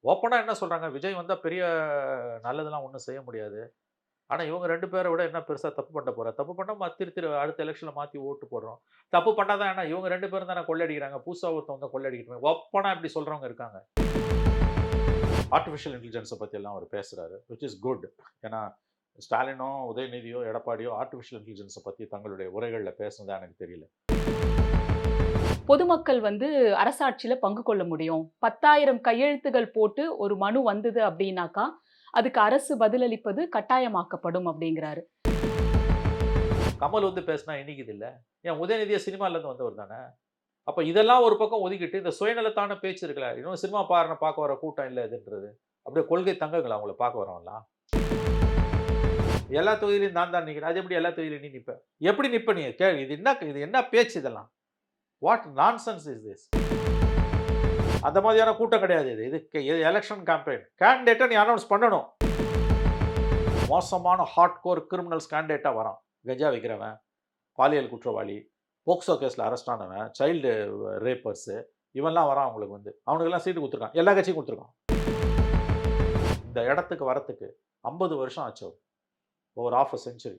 ஓப்பனா என்ன சொல்றாங்க, விஜய் வந்தா பெரிய நல்லதெல்லாம் ஒண்ணும் செய்ய முடியாது. ஆனா இவங்க 2 பேர விட என்ன பெருசா தப்பு பண்ண போறா? தப்பு பண்ணா திரு அடுத்த எலக்ஷன்ல மாத்தி ஓட்டு போடுறோம். தப்பு பண்ணா தான் என்ன இவங்க 2 பேரும் தானே கொள்ளையடிக்கிறாங்க. புதுசா ஒருத்தன் வந்தா கொள்ளையடிக்கட்டுமே. ஓப்பனா இப்படி சொல்றவங்க இருக்காங்க. ஆர்டிபிஷியல் இன்டெலிஜென்ஸ பத்தி எல்லாம் அவர் பேசுறாரு. Which is good. ஏன்னா ஸ்டாலினோ, உதயநிதியோ, எடப்பாடியோ ஆர்டிபிஷியல் இன்டெலிஜென்ஸ பத்தி தங்களுடைய உரைகள்ல பேசுனதா எனக்கு தெரியல. பொதுமக்கள் வந்து அரசாட்சியில பங்கு கொள்ள முடியும். 10,000 கையெழுத்துகள் போட்டு ஒரு மனு வந்தது அப்டின்னாக்கா, அதுக்கு அரசு பதிலளிப்பது கட்டாயமாக்கப்படும் அப்டிங்கிறாரு. கமல் வந்து பேசினா இனிக்குதுல்ல. ஏன் உதயநிதியே சினிமால இருந்து வந்தவர் தானே. அப்ப இதெல்லாம் ஒரு பக்கம் ஒதுக்கிட்டு, இந்த சுயநலத்தான பேச்சு இருக்குல்ல, இன்னும் சினிமா பார்க்க வர கூட்டம் இல்ல இதுன்றது. அப்படியே கொள்கை தங்கங்களா உங்கள பார்க்க வரவன்லாம். எல்லா தொகுதியிலும் நான் தான் நிக்கிறேன். அது எப்படி எல்லா தொகுதியிலும் நீ நிப்ப? எப்படி நிப்ப நீ? இது என்ன பேச்சு இதெல்லாம்? What nonsense is this? அந்த மாதிரியான கூட்டம் கிடையாது இது. இது எலக்ஷன் கேம்பெயின். கேண்டிடேட்ட நீ அனவுன்ஸ் பண்ணணும். மோசமான ஹார்ட்கோர் கிரிமினல்ஸ் கேண்டிடேட்டா வரான். கஞ்சா விக்கிறவன், பாலியல் குற்றவாளி, போக்சோ கேஸ்ல அரெஸ்ட் ஆனவன், சைல்டு ரேப்பர்ஸ் இவன்லாம் வரான் உங்களுக்கு வந்து. அவனுக்கெல்லாம் சீட்டு குடுத்துருக்கான். எல்லா கட்சியும் குடுத்துருக்கான். இந்த இடத்துக்கு வரத்துக்கு 50 வருஷம் ஆச்சு அவருக்கு. Over half a century.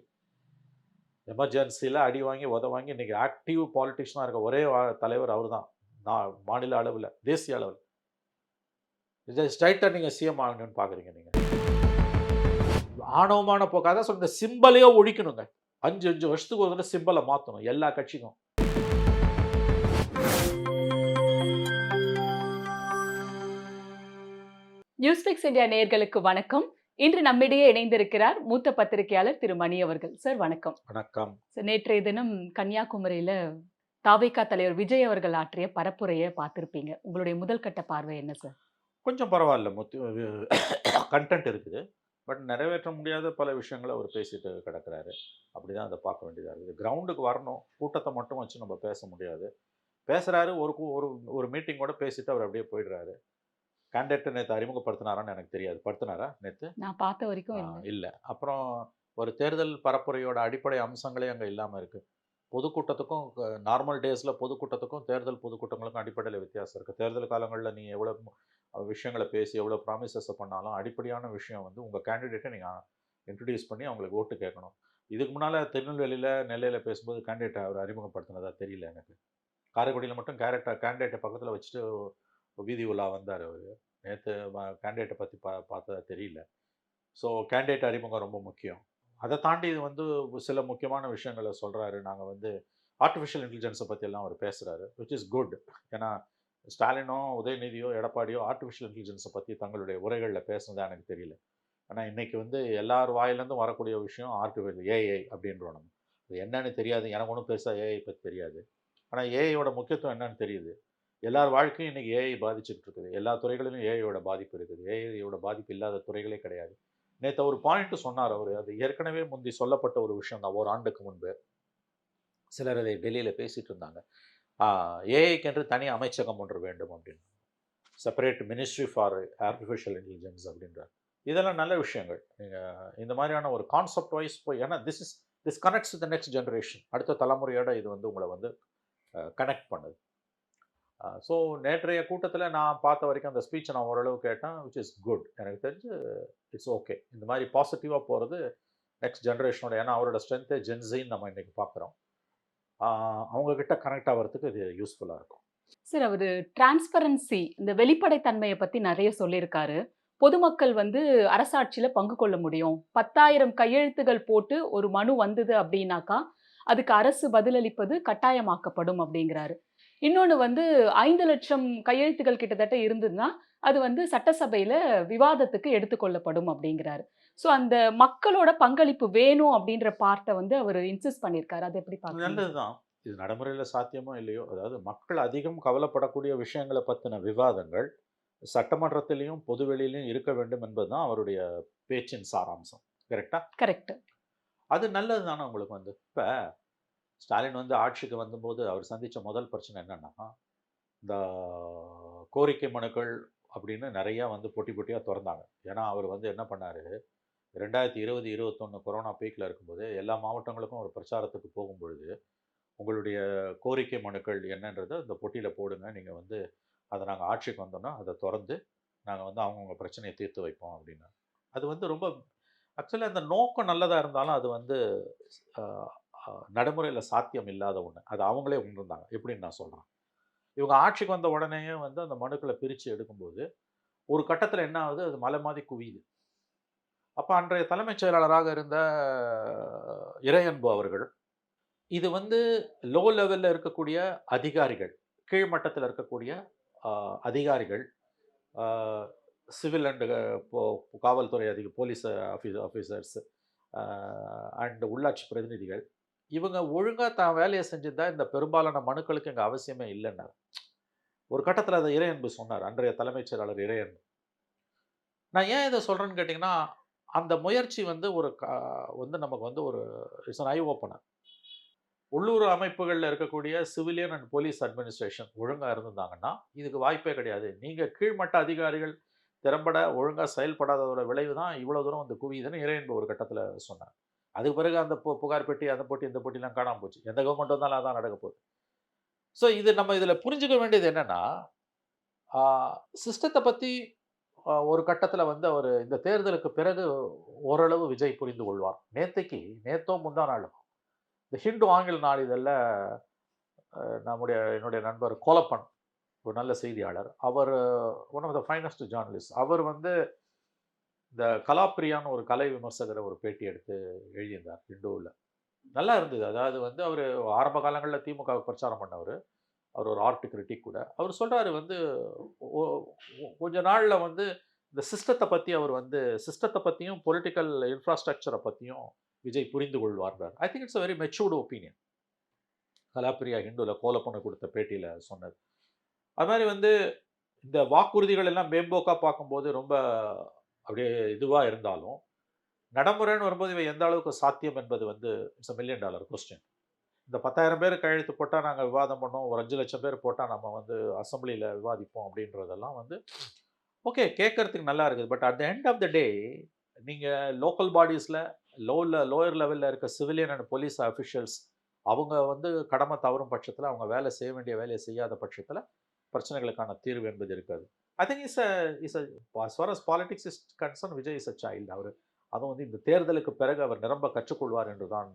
எமர்ஜென்சில அடி வாங்கி, வாங்கி இன்னைக்கு ஆக்டிவ் பாலிட்டிஷியனா இருக்க ஒரே தலைவர் அவர்தான். மாநில அளவுல, தேசிய அளவுல. இத ஸ்ட்ரெய்ட்டா நீங்க சிஎம் ஆகணும்னு பார்க்குறீங்க நீங்க. ஆணவமான போக்கு. அதான் சொல்றேன். இந்த சிம்பலையே ஒழிக்கணுங்க. 5 வருஷத்துக்கு ஒரு தடவ சிம்பல மாத்தணும். எல்லா கட்சிக்கும். நியூஸ்பிக்ஸ் இந்தியா நேயர்களுக்கு வணக்கம். இன்று நம்மிடையே இணைந்திருக்கிறார் மூத்த பத்திரிகையாளர் திரு மணி அவர்கள். சார் வணக்கம். வணக்கம். சார் நேற்றைய தினம் கன்னியாகுமரியில தாவேகா தலைவர் விஜய் அவர்கள் ஆற்றிய பரப்புரைய பார்த்திருப்பீங்க. உங்களுடைய முதல் கட்ட பார்வை என்ன சார்? கொஞ்சம் பரவால்ல. கன்டென்ட் இருக்குது. பட் நிறைவேற்ற முடியாத பல விஷயங்கள அவர் பேசிட்டு கிடக்கிறாரு. அப்படிதான் அத பார்க்க வேண்டியதா இருக்குது. கிரவுண்டுக்கு வரணும். கூட்டத்த மட்டும் வச்சு நம்ம பேச முடியாது. பேசுறாரு. ஒரு ஒரு மீட்டிங்கோட பேசிட்டு அவர் அப்படியே போயிடுறாரு. கேண்டிடேட்ட நேத்து அறிமுகப்படுத்தினாரான்னு எனக்கு தெரியாது. படுத்துனாரா நேத்து? நான் பார்த்த ஆ வரைக்கும் இல்ல. இல்ல. அப்புறம் ஒரு தேர்தல் பரப்புரையோட அடிப்படை அம்சங்களே அங்க இல்லாம இருக்கு. பொதுக்கூட்டத்துக்கும் நார்மல் டேஸ்ல பொதுக்கூட்டத்துக்கும், தேர்தல் பொதுக்கூட்டங்களுக்கும் அடிப்படையில வித்தியாசம் இருக்கு. தேர்தல் காலங்கள்ல நீங்க எவ்வளவு விஷயங்கள பேசி, எவ்வளவு ப்ராமிசஸ பண்ணாலும், அடிப்படையான விஷயம் வந்து உங்க கேண்டிடேட்ட நீங்க இன்ட்ரோடியூஸ் பண்ணி அவங்களுக்கு ஓட்டு கேட்கணும். இதுக்கு முன்னால திருநெல்வேலியில, நெல்லையில பேசும்போது கேண்டிடேட்ட அவர் அறிமுகப்படுத்தினதா தெரியல எனக்கு. காரைக்குடியில மட்டும் கேண்டிடேட்ட பக்கத்துல வச்சுட்டு வீதி உலா வந்தாரு அவரு. நேத்து கேண்டிடேட்ட பத்தி பார்த்ததா தெரியல. ஸோ கேண்டிடேட் அறிமுகம் ரொம்ப முக்கியம். அத தாண்டி இது வந்து சில முக்கியமான விஷயங்கள சொல்றாரு. நாங்க வந்து ஆர்டிபிஷியல் இன்டெலிஜென்ஸ பத்தியெல்லாம் அவர் பேசுறாரு. Which is good. ஏன்னா ஸ்டாலினோ, உதயநிதியோ, எடப்பாடியோ ஆர்டிபிஷியல் இன்டெலிஜென்ஸ பத்தி தங்களுடைய உரைகள்ல பேசுனதா எனக்கு தெரியல. ஆனா இன்னைக்கு வந்து எல்லார் வாயிலருந்தும் வரக்கூடிய விஷயம் ஏஐ அப்படின்றோம் நம்ம. அது என்னன்னு தெரியாது. எனக்கு ஒண்ணும் பெருசா ஏஐ பத்தி தெரியாது. ஆனா ஏஐயோட முக்கியத்துவம் என்னன்னு தெரியுது. எல்லார் வாழ்க்கையும் இன்னைக்கு ஏஐ பாதிச்சுக்கிட்டு இருக்குது. எல்லா துறைகளிலும் ஏஐயோட பாதிப்பு இருக்குது. ஏஐயோட பாதிப்பு இல்லாத துறைகளே கிடையாது. நேத்து ஒரு பாயிண்ட் சொன்னாரு அவரு. அது ஏற்கனவே முந்தி சொல்லப்பட்ட ஒரு விஷயம் தான். ஓராண்டுக்கு முன்பு. சிலர் அதை டெல்லியில பேசிட்டு இருந்தாங்க. ஆ ஏஐக்கென்று தனி அமைச்சகம் ஒன்று வேண்டும் அப்படின்னு. Separate ministry for artificial intelligence அப்படின்றார். இதெல்லாம் நல்ல விஷயங்கள். நீங்க இந்த மாதிரியான ஒரு கான்செப்ட் வைஸ் போய் ஏன்னா this connects with the next generation. அடுத்த தலைமுறையோட இது வந்து உங்கள வந்து கனெக்ட் பண்ணுது. ஸோ நேற்றைய கூட்டத்தில நான் பார்த்த வரைக்கும் அந்த ஸ்பீச்ச நான் ஓரளவு கேட்டேன். Which is good. எனக்கு தெரிஞ்சு இட்ஸ் ஓகே. இந்த மாரி பாசிட்டிவா போறது நெக்ஸ்ட் ஜெனரேஷனோட ஏன்னா அவரோட ஸ்ட்ரென்த்தே ஜென்ஸின்னு நம்ம இன்னைக்கு பார்க்குறோம். ஆ அவங்க கிட்ட கனெக்ட் ஆவறதுக்கு இது யூஸ்ஃபுல்லா இருக்கும். சார் அவரு டிரான்ஸ்பரன்சி இந்த வெளிப்படைத்தன்மைய பத்தி நெறைய சொல்லியிருக்காரு. பொதுமக்கள் வந்து அரசாட்சியில பங்கு கொள்ள முடியும். 10,000 கையெழுத்துகள் போட்டு ஒரு மனு வந்தது அப்டின்னாக்கா, அதுக்கு அரசு பதிலளிப்பது கட்டாயமாக்கப்படும் அப்டிங்கிறாரு. இன்னொன்னு வந்து 5,00,000 கையெழுத்துகள் கிட்டத்தட்ட இருந்ததுன்னா, அது வந்து சட்டசபையில விவாதத்துக்கு எடுத்துக் கொள்ளப்படும் அப்டிங்கிறாரு. ஸோ அந்த மக்களோட பங்களிப்பு வேணும் அப்டின்ற பார்ட்ட வந்து அவரு இன்சிஸ்ட் பண்ணியிருக்காரு. அத எப்படி பார்க்குறீங்க நல்லது சார்? தான். இது நடைமுறையில சாத்தியமோ இல்லையோ, அதாவது மக்கள் அதிகம் கவலைப்படக்கூடிய விஷயங்கள பத்தின விவாதங்கள், சட்டமன்றத்திலயும், பொதுவெளியிலயும் இருக்க வேண்டும் என்பது தான் அவருடைய பேச்சின் சாராம்சம். கரெக்ட்டா? கரெக்ட். அது நல்லது தானே உங்களுக்கு வந்து. இப்ப ஸ்டாலின் வந்து ஆட்சிக்கு வந்தபோது அவர் சந்திச்ச முதல் பிரச்சனை என்னன்னா, இந்த கோரிக்கை மனுக்கள் அப்படின்னு நெறையா வந்து பொட்டி பொட்டியா தொறந்தாங்க. ஏன்னா, அவர் வந்து என்ன பண்ணாரு, 2020, 21 கொரோனா பீக்ல இருக்கும்போது, எல்லா மாவட்டங்களுக்கும் ஒரு பிரச்சாரத்துக்கு போகும்பொழுது, உங்களுடைய கோரிக்கை மனுக்கள் என்னன்றத இந்த பொட்டியில போடுங்க. நீங்க வந்து அத நாங்க ஆட்சிக்கு வந்தோம்னா, அத தொறந்து நாங்கள் வந்து அவங்கவுங்க பிரச்சனையை தீர்த்து வைப்போம் அப்படின்னு. அது வந்து ரொம்ப ஆக்சுவலி அந்த நோக்கம் நல்லதாக இருந்தாலும் அது வந்து நடைமுறையில் சாத்தியம் இல்லாத ஒன்று. அது அவங்களே உணர்ந்தாங்க. எப்படின்னு நான் சொல்கிறேன். இவங்க ஆட்சிக்கு வந்த உடனேயே வந்து அந்த மனுக்களை பிரித்து எடுக்கும்போது ஒரு கட்டத்தில் என்ன ஆகுது, அது மலை மாதிரி குவியுது. அப்போ அன்றைய தலைமைச் செயலாளராக இருந்த இறையன்பு அவர்கள், இது வந்து லோ லெவல்ல இருக்கக்கூடிய அதிகாரிகள், கீழ் மட்டத்தில் இருக்கக்கூடிய அ அதிகாரிகள், அ சிவில் அண்ட் போ காவல்துறை போலீஸ் ஆஃபீசர்ஸ் அ அண்ட் உள்ளாட்சி பிரதிநிதிகள், இவங்க ஒழுங்கா தான் வேலைய செஞ்சிருந்தா, இந்த பெரும்பாலான மனுக்களுக்கு இங்க அவசியமே இல்லன்னாரு. ஒரு கட்டத்தில அத இறையன்பு சொன்னார். அன்றைய தலைமைச் செயலாளர் இறையன்பு. நான் ஏன் இத சொல்றேன்னு கேட்டீங்கன்னா, அந்த முயற்சி வந்து ஒரு வந்து நமக்கு வந்து ஒரு இட்ஸ் அன் ஐ ஓப்பனர். உள்ளூர் அமைப்புகள்ல இருக்கக்கூடிய சிவிலியன் அண்ட் போலீஸ் அட்மினிஸ்ட்ரேஷன் ஒழுங்கா இருந்திருந்தாங்கன்னா, இதுக்கு வாய்ப்பே கிடையாது. நீங்க கீழ்மட்ட அதிகாரிகள் திறம்பட ஒழுங்கா செயல்படாததோட விளைவு தான் இவ்வளோ தூரம் வந்து குவியுதுன்னு இறையன்பு ஒரு கட்டத்தில சொன்னார். அதுக்கு பிறகு அந்த புகார் பெட்டி, அந்த பெட்டி, இந்த பெட்டிலாம் காணாம போச்சு. எந்த கவர்மெண்ட் வந்தாலும் அதான் நடக்க போகுது. ஸோ இது நம்ம இதில புரிஞ்சுக்க வேண்டியது என்னன்னா, ஆ சிஸ்டத்த பத்தி ஒரு கட்டத்தில வந்து அவரு இந்த தேர்தலுக்கு பிறகு ஓரளவு விஜய் புரிந்து கொள்வார். நேத்தோ முந்தா நாளோ இந்த ஹிண்டு ஆங்கில நாளிதழ்ல என்னுடைய நண்பர் கோலப்பன் ஒரு நல்ல செய்தியாளர். அவர் one of the finest journalist. அவர் வந்து இந்த கலாப்ரியான்னு ஒரு கலை விமர்சகர ஒரு பேட்டி எடுத்து எழுதியிருந்தார் ஹிண்டுவுல. நல்லா இருந்தது. அதாவது வந்து அவரு ஆரம்ப காலங்கள்ல திமுகவுக்கு பிரச்சாரம் பண்ணவரு. அவர் ஒரு ஆர்ட் கிரிட்டிக் கூட. அவர் சொல்றாரு வந்து ஒ ஒ கொஞ்ச நாள்ல வந்து இந்த சிஸ்டத்த பத்தியும், பொலிட்டிக்கல் இன்ஃப்ராஸ்ட்ரக்சர பத்தியும் விஜய் புரிந்து கொள்வார்ன்றார். I think it's a very matured opinion. Kalapriya ஹிண்டுல கோலப்பண்ண குடுத்த பேட்டியில சொன்னது. அது மாரி வந்து இந்த வாக்குறுதிகள் எல்லாம் மேம்போக்கா பார்க்கும்போது ரொம்ப அப்படியே இதுவா இருந்தாலும், நடைமுறைன்னு வரும்போது இவை எந்த அளவுக்கு சாத்தியம் என்பது வந்து it's a million dollar question. இந்த 10,000 பேர் கையெழுத்து போட்டா நாங்க விவாதம் பண்ணோம். ஒரு 5,00,000 பேர் போட்டா நம்ம வந்து அசெம்பிளில விவாதிப்போம் அப்படின்றதெல்லாம் வந்து ஓகே கேட்கறதுக்கு நல்லா இருக்குது. But at the end of the day நீங்க லோக்கல் பாடிஸ்ல லோயர் லெவல்ல இருக்க சிவிலியன் அண்ட் போலீஸ் அஃபிஷியல்ஸ் அவங்க வந்து கடமை தவறும் பட்சத்தில, அவங்க வேலை செய்ய வேண்டிய வேலைய செய்யாத பட்சத்தில, பிரச்சனைகளுக்கான தீர்வு என்பது இருக்காது. I think is a as far as politics is concern Vijay is a child. அதுவும் வந்து இந்த தேர்தலுக்கு பிறகு அவர் நிரம்ப கற்றுக்கொள்வார் என்று தான்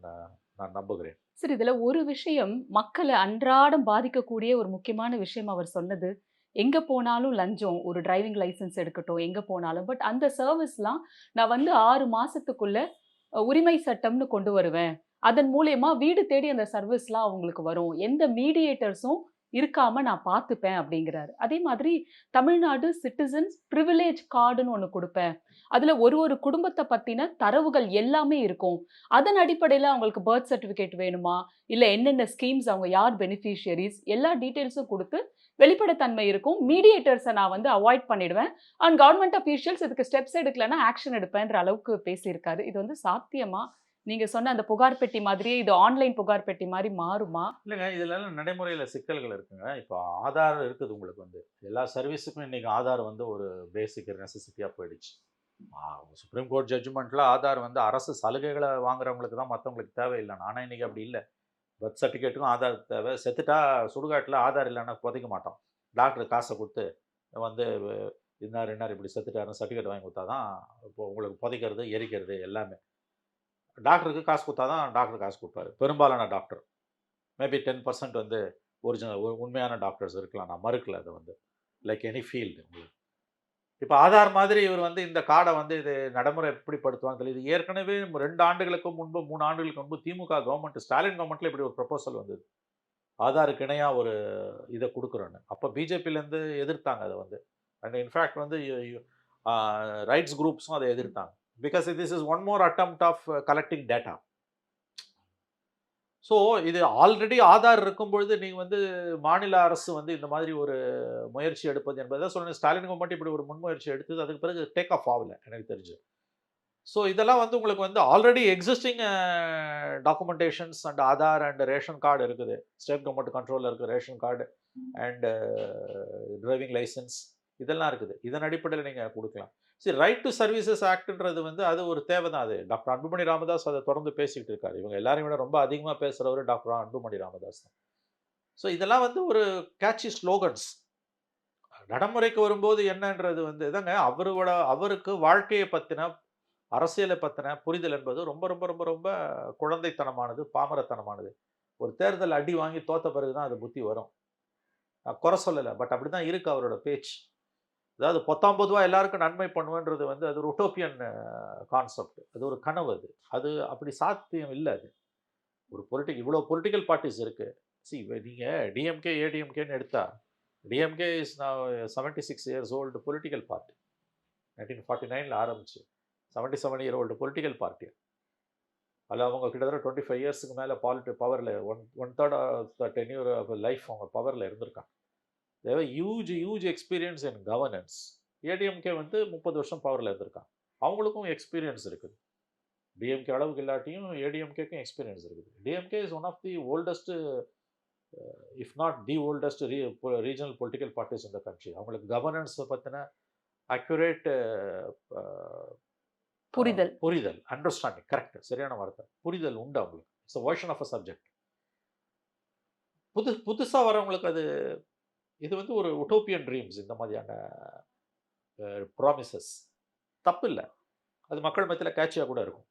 நான் நம்புகிறேன். சரி, இதுல ஒரு விஷயம் மக்கள அன்றாடம் பாதிக்கக்கூடிய ஒரு முக்கியமான விஷயம் அவர் சொன்னது. எங்க போனாலும் லஞ்சம். ஒரு டிரைவிங் லைசென்ஸ் எடுக்கட்டும், எங்க போனாலும். பட் அந்த சர்விஸ்லாம் நான் வந்து 6 மாசத்துக்குள்ள உரிமை சட்டம்னு கொண்டு வருவேன். அதன் மூலியமா வீடு தேடி அந்த சர்விஸ்லாம் அவங்களுக்கு வரும். எந்த மீடியேட்டர்ஸும் இருக்காம நான் பார்த்துப்பேன் அப்படிங்கிறாரு. அதே மாதிரி தமிழ்நாடு சிட்டிசன்ஸ் பிரிவிலேஜ் கார்டுன்னு ஒண்ணு குடுப்பேன். அதுல ஒரு ஒரு குடும்பத்த பத்தின தரவுகள் எல்லாமே இருக்கும். அதன் அடிப்படையில அவங்களுக்கு பர்த் சர்டிபிகேட் வேணுமா? இல்ல என்னென்ன ஸ்கீம்ஸ் அவங்க யார் பெனிஃபிஷியரீஸ் எல்லா டீட்டெயில்ஸும் குடுத்து வெளிப்படைத்தன்மை இருக்கும். மீடியேட்டர்ஸ நான் வந்து அவாய்ட் பண்ணிடுவேன். அண்ட் கவர்ன்மென்ட் அஃபிஷியல்ஸ் இதுக்கு ஸ்டெப்ஸ் எடுக்கலன்னா ஆக்ஷன் எடுப்பேன்ற அளவுக்கு பேசியிருக்காரு. இது வந்து சாத்தியமா? நீங்க சொன்ன அந்த புகார் பெட்டி மாதிரியே இது ஆன்லைன் புகார் பெட்டி மாரி மாறுமா? இல்லங்க இதுலலாம் நடைமுறையில சிக்கல்கள் இருக்குங்க. இப்போ ஆதார் இருக்குது உங்களுக்கு வந்து. எல்லா சர்வீஸுக்கும் இன்னைக்கு ஆதார் வந்து ஒரு பேசிக் நெசசிட்டியா போயிடுச்சு. ஆ சுப்ரீம் கோர்ட் ஜட்ஜ்மெண்ட்ல ஆதார் வந்து அரசு சலுகைகள வாங்குறவங்களுக்கு தான் மத்தவங்களுக்கு தேவையில்லன்னு. ஆனா இன்னைக்கு அப்படி இல்ல. பர்த் சர்டிஃபிகேட்டுக்கும் ஆதார் தேவை. செத்துட்டா சுடுகாட்டுல ஆதார் இல்லன்னா புதைக்க மாட்டோம். டாக்டர் காச குடுத்து வந்து இன்னார் இன்னார் இப்படி செத்துட்டாருன்னு சர்டிஃபிகேட் வாங்கி குடுத்தா தான் இப்போ உங்களுக்கு புதைக்கிறது, எரிக்கிறது எல்லாமே. டாக்டருக்கு காசு குடுத்தா தான் டாக்டர் காசு குடுப்பாரு. பெரும்பாலான டாக்டர். மேபி 10% வந்து ஒரிஜினல் உண்மையான டாக்டர்ஸ் இருக்கலாம். நான் மறுக்கல அத வந்து. Like any field. இப்ப ஆதார் மாதிரி இவர் வந்து இந்த கார்ட வந்து இது நடைமுறை எப்படிப்படுத்துவாங்கன்னு தெரியல. இது ஏற்கனவே 2 ஆண்டுகளுக்கு முன்பு, 3 ஆண்டுகளுக்கு முன்பு திமுக கவர்ன்மென்ட் ஸ்டாலின் கவர்ன்மென்ட்ல இப்படி ஒரு ப்ரொபோசல் வந்தது. ஆதாருக்கு இணையா ஒரு இத குடுக்குறோன்னு. அப்ப பிஜேபிலேருந்து எதிர்த்தாங்க அத வந்து. அண்ட் இன்ஃபாக்ட் வந்து ஆ ரைட்ஸ் குரூப்ஸும் அத எதிர்த்தாங்க. Because this is one more attempt of collecting data. So இது ஆல்ரெடி ஆதார் இருக்கும்பொழுது நீங்க வந்து மாநில அரசு வந்து இந்த மாதிரி ஒரு முயற்சி எடுப்பது என்பது தான் சொல்றேன். ஸ்டாலின் கவர்ன்மெண்ட் இப்படி ஒரு முன்முயற்சி எடுத்தது. அதுக்கு பிறகு டேக் ஆஃப் ஆகல எனக்கு தெரிஞ்சு. ஸோ இதெல்லாம் வந்து உங்களுக்கு வந்து already existing documentations and Aadhaar and ration card இருக்குது. ஸ்டேட் கவர்ன்மெண்ட் கண்ட்ரோல்ல இருக்கு ration card and driving license இதெல்லாம் இருக்குது. இதன் அடிப்படையில நீங்க குடுக்கலாம். சரி ரைட் டூ சர்வீசஸ் ஆக்ட்ன்றது வந்து அது ஒரு தேவை தான் அது. டாக்டர் அன்புமணி ராமதாஸ் அத தொடர்ந்து பேசிக்கிட்டு இருக்காரு. இவங்க எல்லாரையும் விட ரொம்ப அதிகமா பேசுறவரு டாக்டர் அன்புமணி ராமதாஸ் தான். ஸோ இதெல்லாம் வந்து ஒரு கேட்சி ஸ்லோகன்ஸ். நடைமுறைக்கு வரும்போது என்னன்றது வந்து இதாங்க அவருக்கு வாழ்க்கையை பத்தின, அரசியலை பத்தின புரிதல் என்பது ரொம்ப ரொம்ப ரொம்ப ரொம்ப குழந்தைத்தனமானது, பாமரத்தனமானது. ஒரு தேர்தல் அடி வாங்கி தோத்த பிறகு தான் அது புத்தி வரும். நான் குறை சொல்லல. பட் அப்படிதான் இருக்கு அவரோட பேச்சு. அதாவது பொத்தாம் பொதுவா எல்லாருக்கும் நன்மை பண்ணுவேன்றது வந்து அது ஒரு உட்டோப்பியன் கான்செப்ட். அது ஒரு கனவு அது. அது அப்படி சாத்தியம் இல்ல அது. ஒரு இவ்வளோ பொலிட்டிக்கல் பார்ட்டிஸ் இருக்கு. நீங்க டிஎம்கே, ஏடிஎம்கேன்னு எடுத்தா, DMK is now 76 years old political party. 1949ல ஆரம்பிச்சு 77 இயர் ஓல்டு பொலிட்டிக்கல் பார்ட்டி. அதில அவங்க கிட்டத்தட்ட 25 இயர்ஸ்க்கு மேல பவர்ல one third of the tenure of life அவங்க பவர்ல இருந்திருக்காங்க. They have huge experience in governance. ADMK வந்து 30 வருஷம் பவர்ல இருந்திருக்காங்க. அவங்களுக்கும் எக்ஸ்பீரியன்ஸ் இருக்குது. டிஎம்கே அளவுக்கு இல்லாட்டியும் ஏடிஎம்கேக்கும் எக்ஸ்பீரியன்ஸ் இருக்குது. DMK is one of the oldest, if not the oldest regional political parties in the country. அவங்களுக்கு கவர்னன்ஸ் பத்தின அக்யூரேட் புரிதல். புரிதல், அண்டர்ஸ்டாண்டிங், கரெக்ட், சரியான வார்த்தை. புரிதல் உண்டு அவங்களுக்கு. It's a version of a subject. புதுசா வரவங்களுக்கு இது வந்து ஒரு உட்டோப்பியன் ட்ரீம்ஸ். இந்த மாதிரியான ப்ராமிசஸ் தப்பு இல்ல. அது மக்கள் மத்தியில கேட்சியா கூட இருக்கும்.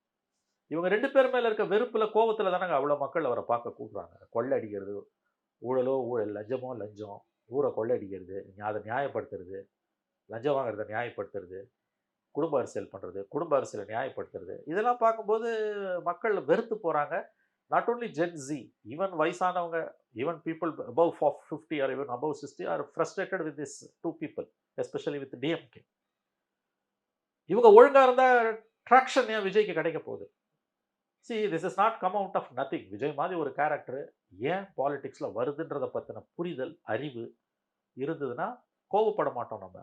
இவங்க 2 பேர் மேல இருக்க வெறுப்புல, கோவத்துல தானங்க அவ்வளோ மக்கள் அவரை பார்க்க கூடுறாங்க. கொள்ளை அடிக்கிறது, ஊழலோ ஊழல், லஞ்சமோ லஞ்சம், ஊரை கொள்ளை அடிக்கிறது, அதை நியாயப்படுத்துறது, லஞ்சம் வாங்குறத நியாயப்படுத்துறது, குடும்ப அரசியல் பண்றது, குடும்ப அரசியலை நியாயப்படுத்துறது, இதெல்லாம் பார்க்கும்போது மக்கள் வெறுத்து போறாங்க. Not only Gen Z, even வயசானவங்க, even people above 50 or even above 60 are frustrated with this 2 people, especially with DMK. இவங்க ஒழுங்கா இருந்தா ட்ராக்ஷன் ஏன் விஜய்க்கு கிடைக்க போகுது? This is not come out of nothing. விஜய் மாதிரி ஒரு கேரக்டர் ஏன் பாலிடிக்ஸ்ல வருதுன்றத பத்தின புரிதல், அறிவு இருந்ததுன்னா கோவப்பட மாட்டோம் நம்ம.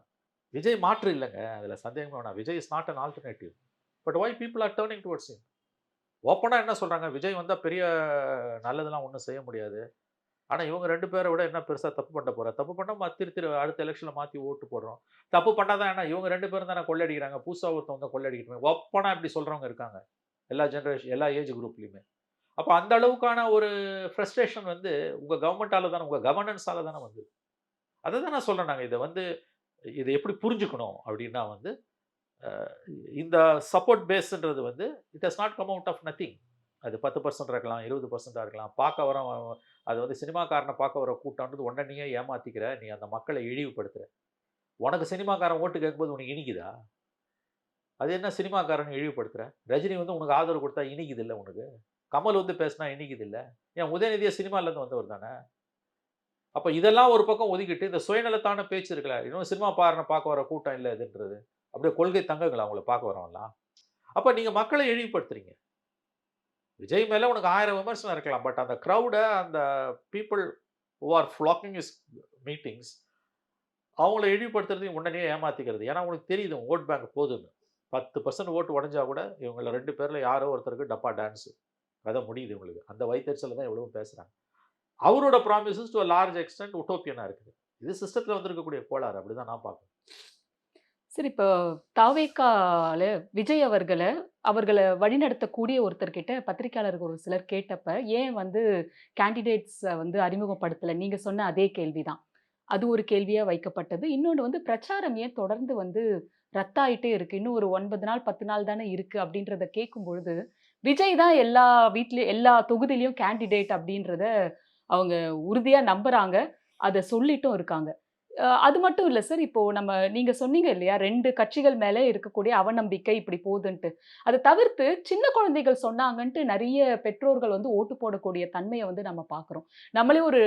விஜய் மாற்று இல்லைங்க, அதுல சந்தேகமே வேணாம். Vijay is not an alternative. But why people are turning towards him? ஓப்பனா என்ன சொல்றாங்க? விஜய் வந்தா பெரிய நல்லதெல்லாம் ஒண்ணும் செய்ய முடியாது. ஆனா இவங்க 2 பேரை விட என்ன பெருசா தப்பு பண்ண போறா? தப்பு பண்ணா திரு அடுத்த எலெக்ஷன்ல மாத்தி ஓட்டு போடுறோம். தப்பு பண்ணாதான் என்ன, இவங்க 2 பேரும் தானே கொள்ளையடிக்கிறாங்க. புதுசா ஒருத்தன் வந்தா கொள்ளையடிக்கட்டுமே. ஓப்பனா இப்படி சொல்றவங்க இருக்காங்க. எல்லா ஜெனரேஷன், எல்லா ஏஜ் குரூப்லயுமே. அப்ப அந்த அளவுக்கான ஒரு ஃப்ரஸ்ட்ரேஷன் வந்து உங்க கவர்ன்மென்ட்டால தானே, உங்க கவர்னன்ஸால தானே வந்தது. அததான் நான் சொல்றேன் நாங்க. இத எப்படி புரிஞ்சுக்கணும் அப்படின்னா வந்து, இந்த சப்போர்ட் பேஸ்ன்றது வந்து it has not come out of nothing. அது 10% இருக்கலாம், 20% இருக்கலாம். பார்க்க வரவன், அது வந்து சினிமாக்காரனை பார்க்க வர கூட்டம்ன்றது உன்ன நீயே ஏமாத்திக்கிற. நீ அந்த மக்களை இழிவுபடுத்துற. உனக்கு சினிமாக்காரன் ஓட்டு கேட்கும்போது உனக்கு இனிக்குதா? அது என்ன சினிமாக்காரன் இழிவுபடுத்துற? ரஜினி வந்து உனக்கு ஆதரவு கொடுத்தா இனிக்குதில்ல உனக்கு? கமல் வந்து பேசினா இனிக்குதில்ல? ஏன் உதயநிதியே சினிமாலேருந்து வந்தவர் தானே? அப்ப இதெல்லாம் ஒரு பக்கம் ஒதுக்கிட்டு, இந்த சுயநலத்தான பேச்சு இருக்குல்ல, இன்னும் சினிமாக்காரன பார்க்க வர கூட்டம் இல்ல இதுன்றது. அப்படியே கொள்கை தங்கங்களா உங்கள பார்க்க வரவன்லாம்? அப்ப நீங்க மக்களை இழிவுபடுத்துறீங்க. விஜய் மேல உனக்கு 1000 விமர்சனம் இருக்கலாம். பட் அந்த கிரவுட, அந்த people who are flocking his meetings, அவங்கள இழிவுபடுத்துறதையும் உடனே ஏமாத்திக்கிறது. ஏன்னா உனக்கு தெரியுது உன் வோட் பேங்க் போதுன்னு. 10% ஓட்டு உடைஞ்சா கூட இவங்கள 2 பேர்ல யாரோ ஒருத்தருக்கு டப்பா டான்ஸ். கதை முடியுது இவங்களுக்கு. அந்த வயித்தெரிச்சல்ல தான் இவ்வளவும் பேசுறாங்க. அவரோட promises to a large extent உட்டோப்பியனா இருக்குது. இது சிஸ்டத்துல வந்திருக்கக்கூடிய கோளாறு. அப்படிதான் நான் பார்க்கிறேன். சரி, இப்போ தாவேக்கால விஜய் அவர்கள வழிநடத்தக்கூடிய ஒருத்தர்கிட்ட பத்திரிக்கையாளர்கள் ஒரு சிலர் கேட்டப்ப, ஏன் வந்து கேண்டிடேட்ஸ வந்து அறிமுகப்படுத்தல? நீங்க சொன்ன அதே கேள்விதான். அது ஒரு கேள்வியா வைக்கப்பட்டது. இன்னொன்னு வந்து பிரச்சாரம் ஏன் தொடர்ந்து வந்து ரத்தாயிட்டே இருக்கு? இன்னும் ஒரு 9 நாள், 10 நாள் தானே இருக்கு அப்படின்றத கேட்கும்பொழுது, விஜய் தான் எல்லா வீட்லயும் எல்லா தொகுதியிலயும் கேண்டிடேட் அப்படின்றத அவங்க உறுதியா நம்புறாங்க. அத சொல்லிட்டும் இருக்காங்க. அது மட்டும் இல்ல சார். இப்போ நீங்க சொன்னீங்க இல்லையா? 2 கட்சிகள் மேல இருக்கக்கூடிய அவநம்பிக்கை இப்படி போதுன்ட்டு. அத தவிர்த்து சின்ன குழந்தைகள் சொன்னாங்கன்ட்டு நெறைய பெற்றோர்கள் வந்து ஓட்டு போடக்கூடிய தன்மைய வந்து நம்ம பார்க்குறோம். நம்மளே ஒரு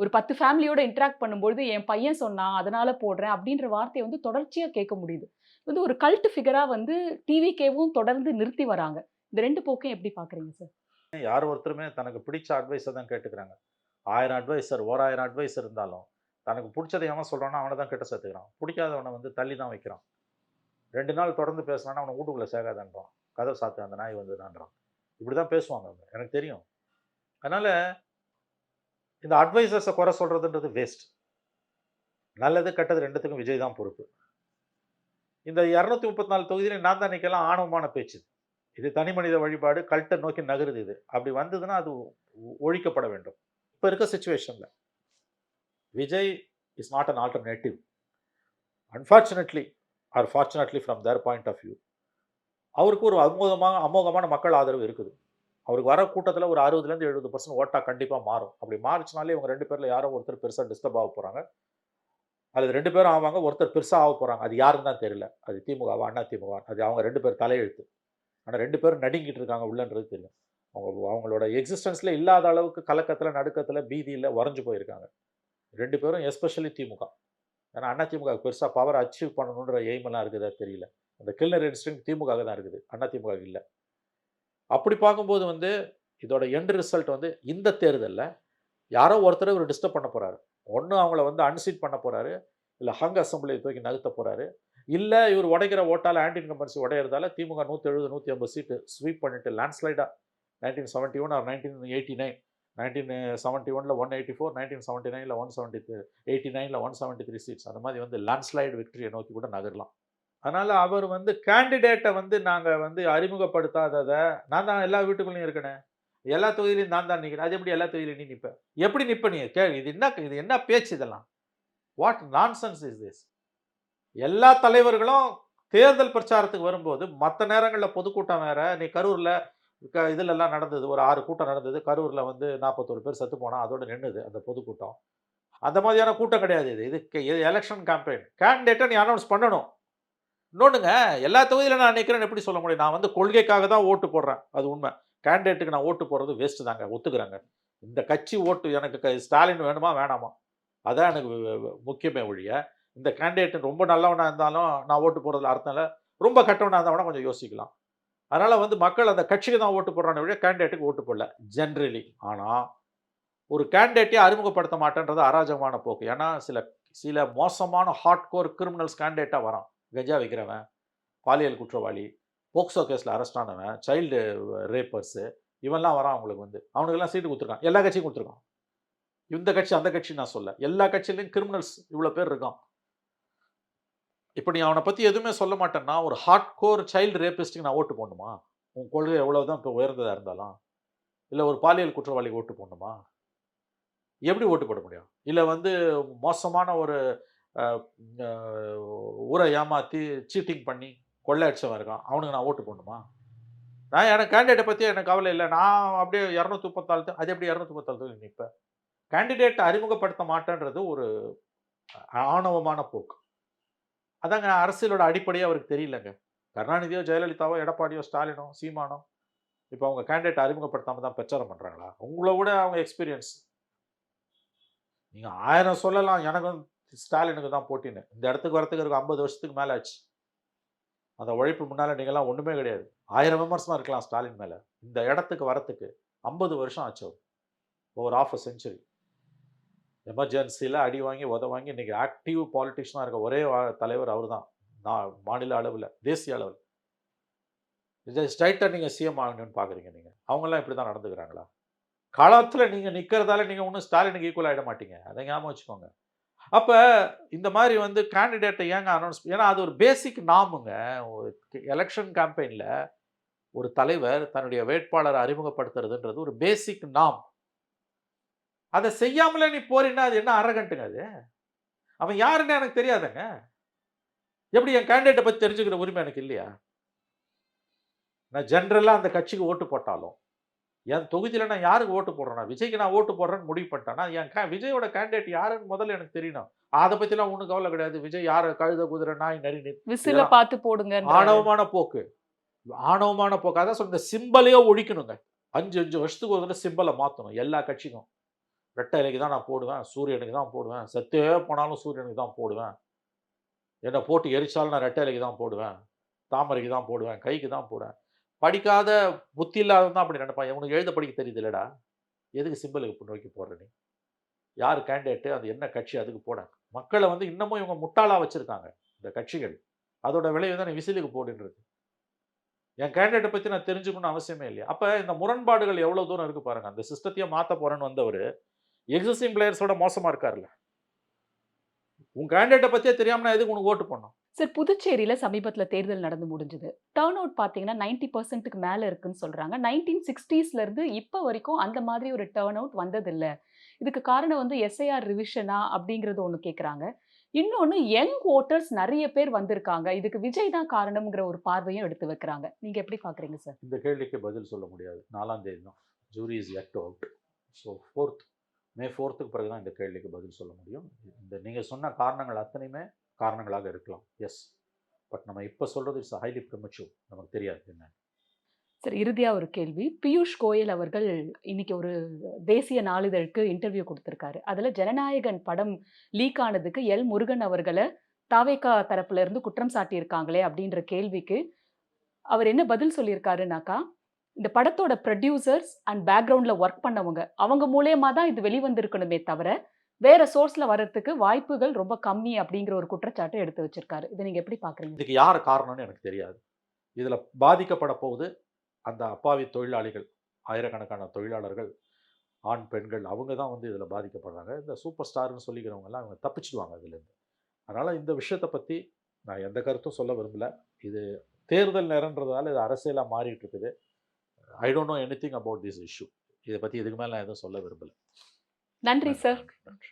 ஒரு 10 ஃபேமிலியோட இன்டராக்ட் பண்ணும்பொழுது, என் பையன் சொன்னான், அதனால போடுறேன் அப்படின்ற வார்த்தைய வந்து தொடர்ச்சியா கேட்க முடியுது. வந்து ஒரு கல்ட் ஃபிகரா வந்து டிவிகேவும் தொடர்ந்து நிறுத்தி வராங்க. இந்த 2 போக்கையும் எப்படி பார்க்குறீங்க சார்? யார் ஒருத்தருமே தனக்கு பிடிச்ச அட்வைஸ தான் கேட்டுக்கிறாங்க. 1000 அட்வைசர், 1000 அட்வைஸ் இருந்தாலும், தனக்கு புடிச்சத எவன் சொல்றானோ அவன தான் கிட்ட சேர்த்துக்கிறான். புடிக்காதவன வந்து தள்ளி தான் வைக்கிறான். 2 நாள் தொடர்ந்து பேசுனான்னா அவன வூட்டுக்குள்ள சேக்காதன்றான். கதவ சாத்து, அந்த நாய் வந்துதுன்றான். இப்படிதான் பேசுவாங்க அவங்க. எனக்கு தெரியும். அதனால இந்த அட்வைசர்ஸ குறை சொல்றதுன்றது வேஸ்ட். நல்லது, கெட்டது 2த்துக்கும் விஜய் தான் பொறுப்பு. இந்த 234 தொகுதியில நான் தான் நிக்கலாம் ஆணவமான பேச்சு. இது தனி மனித வழிபாடு, கல்ட்ட நோக்கி நகருது இது. அப்படி வந்ததுன்னா அது ஒழிக்கப்பட வேண்டும். இப்ப இருக்க சிச்சுவேஷன்ல Vijay is not an alternative. Unfortunately or fortunately from their point of view அவருக்கு ஒரு அமோகமான மக்கள் ஆதரவு இருக்குது. அவருக்கு வர கூட்டத்தில் ஒரு 60லேருந்து 70% ஓட்டா கண்டிப்பாக மாறும். அப்படி மாறுச்சுனாலே இவங்க 2 பேரில் யாரோ ஒருத்தர் பெருசாக டிஸ்டர்ப் ஆக போகிறாங்க. அது 2 பேரும் ஆவாங்க. ஒருத்தர் பெருசா ஆகப் போறாங்க. அது யாருன்னு தான் தெரியல. அது திமுகவா, அண்ணா திமுகவா? அது அவங்க 2 பேர் தலையெழுத்து. ஆனா 2 பேரும் நடுங்கிட்டு இருக்காங்க உள்ளன்றது தெரியும். அவங்களோட எக்ஸிஸ்டன்ஸ்ல இல்லாத அளவுக்கு கலக்கத்துல, நடுக்கத்துல, பீதியில உறைஞ்சு போயிருக்காங்க. 2 பேரும் எஸ்பெஷலி திமுக. ஏன்னா அண்ணா திமுகவுக்கு பெருசா பவர் அச்சீவ் பண்ணணுன்ற எய்ம் எல்லாம் இருக்குதா தெரியல. அந்த கில்லர் இன்ஸ்டிங்க்ட் திமுகவுக்கு தான் இருக்குது. அண்ணா திமுகவுக்கு இல்ல. அப்படி பார்க்கும்போது வந்து இதோட எண்ட் ரிசல்ட் வந்து இந்த தேர்தல்ல யாரோ ஒருத்தர இவரு டிஸ்டர்ப் பண்ண போறாரு. ஒண்ணு அவங்கள வந்து அன்சீட் பண்ண போறாரு. இல்ல ஹங் அசெம்பிளிய தூக்கி நகர்த்த போறாரு. இல்ல இவர் உடைக்கிற ஓட்டால ஆன்டி இன்கம்பன்சி உடையறதால திமுக 170, 180 சீட்டு ஸ்வீப் பண்ணிட்டு லேண்ட்ஸ்லைடா 1971 ஆர் 1989 1971ல 184, 1979ல 173, 89ல 173 சீட்ஸ். அந்த மாதிரி வந்து லேண்ட்ஸ்லைடு விக்டரிய நோக்கி கூட நகரலாம். அதனால அவர் வந்து கேண்டிடேட்ட வந்து நாங்க வந்து அறிமுகப்படுத்தாதத நான் தான் எல்லா வீட்டுக்குள்ளயும் இருக்கனே. எல்லா தொகுதியிலும் நான் தான் நிக்கிறேன். அது எப்படி எல்லா தொகுதியிலும் நீ நிப்ப? எப்படி நிப்ப நீ? இது என்ன பேச்சு இதெல்லாம்? What nonsense is this? எல்லா தலைவர்களும் தேர்தல் பிரச்சாரத்துக்கு வரும்போது, மத்த நேரங்கள்ல பொதுக்கூட்டம் வேற. நீ கரூர்ல இதுலலாம் நடந்தது. ஒரு 6 கூட்டம் நடந்தது. கரூர்ல வந்து 41 பேர் செத்து போனா. அதோட நின்னுது அந்த பொதுக்கூட்டம். அந்த மாதிரியான கூட்டம் கிடையாது இது. இது எலக்ஷன் கேம்பெயின். கேண்டிடேட்ட நீ அனௌன்ஸ் பண்ணணும். இன்னொன்னுங்க, எல்லா தொகுதியிலும் நான் நிக்கிறேன்னு எப்படி சொல்ல முடியும்? நான் வந்து கொள்கைக்காக தான் ஓட்டு போடுறேன். அது உண்ம. கேண்டிடேட்டுக்கு நான் ஓட்டு போடுறது வேஸ்ட் தாங்க. ஒத்துக்கிறேங்க. இந்த கட்சி ஓட்டு எனக்கு ஸ்டாலின் வேணுமா? வேணாமா? அதான் எனக்கு முக்கியமே ஒழிய, இந்த கேண்டிடேட் ரொம்ப நல்லவனா இருந்தாலும் நான் ஓட்டு போடுறதுல அர்த்தம் இல்ல. ரொம்ப கெட்டவனா இருந்தா வேணா கொஞ்சம் யோசிக்கலாம். அதனால வந்து மக்கள் அந்த கட்சிக்கு தான் ஓட்டு போடுறானே ஒழிய கேண்டிடேட்டுக்கு ஓட்டு போடல. ஜெனரலி. ஆனா, ஒரு கேண்டிடேட்டயே அறிமுகப்படுத்த மாட்டேன்றது அராஜகமான போக்கு. ஏன்னா, சில சில மோசமான ஹார்ட்கோர் கிரிமினல்ஸ் கேண்டிடேட்டா வரான். கஞ்சா விக்கிறவன், பாலியல் குற்றவாளி, போக்சோ கேஸ்ல அரெஸ்ட் ஆனவன், சைல்டு ரேப்பர்ஸ் இவன்லாம் வரான் அவங்களுக்கு வந்து. அவனுக்கெல்லாம் சீட்டு குடுத்துருக்கான். எல்லா கட்சியும் குடுத்துருக்கான். இந்த கட்சி, அந்த கட்சின்னு நான் சொல்லல. எல்லா கட்சியிலயும் கிரிமினல்ஸ் இவ்வளோ பேர் இருக்கான். இப்ப நீ அவன பத்தி எதுவுமே சொல்ல மாட்டேன்னா, ஒரு ஹார்ட்கோர் சைல்டு ரேபிஸ்ட்க்கு நான் ஓட்டு போடணுமா? உன் கொள்கை எவ்வளவுதான் இப்ப உயர்ந்ததா இருந்தாலும். இல்ல ஒரு பாலியல் குற்றவாளிக்கு ஓட்டு போடணுமா? எப்படி ஓட்டு போட முடியும்? இல்ல வந்து மோசமான ஒரு அ அ ஊர ஏமாத்தி சீட்டிங் பண்ணி கொள்ளை அடிச்சவன் இருக்கான். அவனுக்கு நான் ஓட்டு போடணுமா? எனக்கு கேண்டிடேட்ட பத்தி எனக்கு கவலை இல்ல. நான் அப்படியே 234 அது எப்படி 234 தொகுதியில நிப்ப? கேண்டிடேட்ட அறிமுகப்படுத்த மாட்டேன்றது ஒரு ஆணவமான போக்கு. அதாங்க அரசியலோட அடிப்படையே அவருக்கு தெரியலங்க. கருணாநிதியோ, ஜெயலலிதாவோ, எடப்பாடியோ, ஸ்டாலினோ, சீமானோ, இப்ப அவங்க கேண்டிடேட் அறிமுகப்படுத்தாம தான் பிரச்சாரம் பண்றாங்களா? உங்கள விட அவங்க எக்ஸ்பீரியன்ஸ். நீங்க 1000 சொல்லலாம் எனக்கும் ஸ்டாலினுக்கு தான் போட்டின்னு. இந்த இடத்துக்கு வரதுக்கு எனக்கு 50 வருஷத்துக்கு மேல ஆச்சு. அந்த உழைப்பு முன்னால நீங்கலாம் ஒண்ணுமே கிடையாது. 1000 விமர்சனம் இருக்கலாம் ஸ்டாலின் மேல. இந்த இடத்துக்கு வரதுக்கு 50 வருஷம் ஆச்சு அவருக்கு. Over half a century. எமர்ஜென்சில அடி வாங்கி, உத வாங்கி இன்னைக்கு ஆக்டிவ் பாலிட்டிஷியனா இருக்க ஒரே தலைவர் அவர்தான். மாநில அளவுல, தேசிய அளவுல. ஸ்ட்ரெயிட்டா நீங்க சிஎம் ஆகணும்னு பார்க்குறீங்க நீங்க. அவங்கலாம் இப்படி தான் நடந்துக்கிறாங்களா? களத்துல நீங்க நிக்கிறதால நீங்க ஒண்ணும் ஸ்டாலினுக்கு ஈக்குவல் ஆயிட மாட்டீங்க. அத ஞாபகம் வச்சுக்கோங்க. அப்ப இந்த மாரி வந்து கேண்டிடேட்ட ஏங்க அனௌன்ஸ் ஏன்னா அது ஒரு பேசிக் நார்முங்க. ஒரு எலக்ஷன் கேம்பெயின்ல ஒரு தலைவர் தன்னுடைய வேட்பாளர அறிமுகப்படுத்துறதுன்றது ஒரு பேசிக் நார்ம். அத செய்யாமலே நீ போறீன்னா, அது என்ன அரகன்ட்ங்க அது? அவன் யாருன்னு எனக்கு தெரியாதுங்க. எப்படி என் கேண்டிடேட்ட பத்தி தெரிஞ்சுக்கிற உரிமை எனக்கு இல்லையா? நான் ஜெனரலா அந்த கட்சிக்கு ஓட்டு போட்டாலும், என் தொகுதியில நான் யாருக்கு ஓட்டு போடுறேன்னா, விஜய்க்கு நான் ஓட்டு போடுறேன்னு முடிவு பண்ணிட்டேன்னா, விஜயோட கேண்டிடேட் யாருன்னு முதல்ல எனக்கு தெரியணும். அத பத்திலாம் ஒண்ணும் கவல கிடையாது. விஜய் யார கழுத, குதிரை, நாய், நரி, விசில இதெல்லாம் பார்த்து போடுங்கன்றாரு. ஆணவமான போக்கு. ஆணவமான போக்கு. அதான் சொல்றேன். இந்த சிம்பலையே ஒழிக்கணுங்க. 5 வருஷத்துக்கு ஒரு தடவ சிம்பல மாத்தணும். எல்லா கட்சிக்கும். ரெட்டை இலைக்கு தான் நான் போடுவேன். சூரியனுக்கு தான் போடுவேன். செத்தே போனாலும் சூரியனுக்கு தான் போடுவேன். என்ன போட்டு எரிச்சாலும் நான் ரெட்டை இலைக்கு தான் போடுவேன். தாமரைக்கு தான் போடுவேன். கைக்கு தான் போடுவேன். படிக்காத, புத்தி இல்லாதவன் தான் அப்படி நினைப்பான். உனக்கு எழுத படிக்க தெரியுதுல்லடா! எதுக்கு சிம்பலுக்கு நோக்கி போடுற நீ? யார் கேண்டிடேட்? அது என்ன கட்சி? அதுக்கு போட. மக்கள வந்து இன்னமும் இவங்க முட்டாளா வச்சிருக்காங்க. இந்த கட்சிகள். அதோட விளைவு தான் நீ விசிலுக்கு போடுன்றது. என் கேண்டிடேட்ட பத்தி நான் தெரிஞ்சுக்கணும்னு அவசியமே இல்லையா? அப்ப இந்த முரண்பாடுகள் எவ்வளவு தூரம் இருக்கு பாருங்க. அந்த சிஸ்டத்தையே மாத்த போறேன்னு வந்தவரு, எக்ஸிஸ்டிங் பிளேயர்ஸோட மோசமா இருக்காருல்ல. உன் கேண்டிடேட்ட பத்தியே தெரியாம நான் எதுக்கு உனக்கு ஓட்டு போடணும்? சார் புதுச்சேரியில சமீபத்தில தேர்தல் நடந்து முடிஞ்சது. டர்ன் அவுட் பார்த்தீங்கன்னா 90%க்கு மேல இருக்குன்னு சொல்றாங்க. 1960ஸ்ல இருந்து இப்ப வரைக்கும் அந்த மாதிரி ஒரு டர்ன் அவுட் வந்ததில்ல. இதுக்கு காரணம் வந்து எஸ்ஐஆர் ரிவிஷனா அப்படிங்கிறது ஒண்ணு கேட்கறாங்க. இன்னொன்னு யங் வோட்டர்ஸ் நெறைய பேர் வந்திருக்காங்க. இதுக்கு விஜய் தான் காரணம்ங்கிற ஒரு பார்வையும் எடுத்து வைக்கிறாங்க. நீங்க எப்படி பார்க்குறீங்க சார்? இந்த கேள்விக்கு பதில் சொல்ல முடியாது. 4ஆம் தேதி தான். Jury is yet to out. So 4த் மே 4த்துக்கு பிறகு தான் இந்த கேள்விக்கு பதில் சொல்ல முடியும். இந்த நீங்க சொன்ன காரணங்கள் அத்தனையுமே காரணங்களாக இருக்கலாம். எஸ். பட் நம்ம இப்ப சொல்றது இட்ஸ் ஹைலி ப்ரிமச்சூர். நமக்கு தெரியாது என்ன. சரி, இறுதியா ஒரு கேள்வி. பியூஷ் கோயல் அவர்கள் இன்னைக்கு ஒரு தேசிய நாளிதழுக்கு இன்டர்வியூ குடுத்திருக்காரு. அதுல ஜனநாயகன் படம் லீக் ஆனதுக்கு முருகன் அவர்கள தாவேகா தரப்புல இருந்து குற்றம் சாட்டியிருக்காங்களே அப்படின்ற கேள்விக்கு, அவர் என்ன பதில் சொல்லியிருக்காருனாக்கா, இந்த படத்தோட புரொடியூசர்ஸ் அண்ட் பேக்கிரவுண்ட்ல வொர்க் பண்ணவங்க, அவங்க மூலியமா தான் இது வெளிவந்திருக்கணுமே தவிர, வேற சோர்ஸ்ல வர்றதுக்கு வாய்ப்புகள் ரொம்ப கம்மி அப்படிங்கிற ஒரு குற்றச்சாட்ட எடுத்து வச்சிருக்காரு. இத நீங்க எப்படி பார்க்குறீங்க? இதுக்கு யார் காரணம்னு எனக்கு தெரியாது. இதுல பாதிக்கப்பட போவது அந்த அப்பாவி தொழிலாளிகள். ஆயிரக்கணக்கான தொழிலாளர்கள், ஆண், பெண்கள் அவங்க தான் வந்து இதுல பாதிக்கப்படுறாங்க. இந்த சூப்பர் ஸ்டார்ன்னு சொல்லிக்கிறவங்கலாம் அவங்க தப்பிச்சுடுவாங்க அதுலேருந்து. அதனால இந்த விஷயத்த பத்தி நான் எந்த கருத்தும் சொல்ல விரும்பல. இது தேர்தல் நேரம்ன்றதால இது அரசியலா மாறிட்டு இருக்குது. I don't know anything about this issue. இத பத்தி இதுக்கு மேல நான் எதுவும் சொல்ல விரும்பல. நன்றி நன்றி, சார். நன்றி, நன்றி.